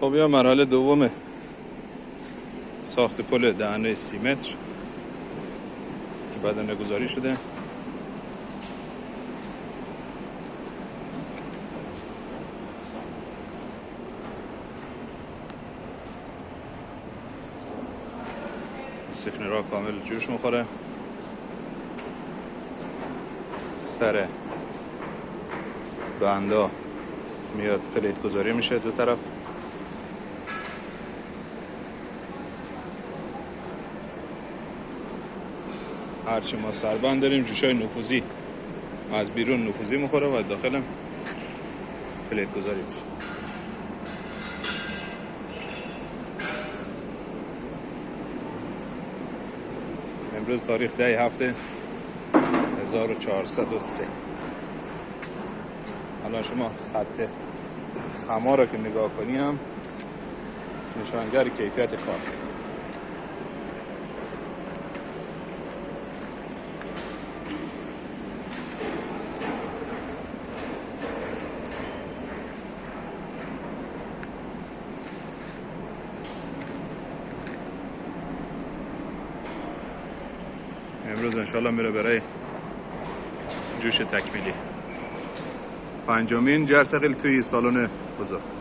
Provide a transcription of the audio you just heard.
خب یا مرحله دوم ساخت پل دهنه 30 متر که بدنه گذاری شده. سفن را کامل جوش میخوره. سر بندا میاد پلیت گذاری میشه دو طرف. هرچی ما سربند داریم جوشای نفوذی از بیرون نفوذی میخوره و داخل پلیت گذاری میشه. امروز تاریخ 10/7/1403. الان شما خط خما را که نگاه کنی هم نشانگر کیفیت کار. امروز انشالله میره برای جوش تکمیلی. 5مین جرثقیل توی سالن بزرگ.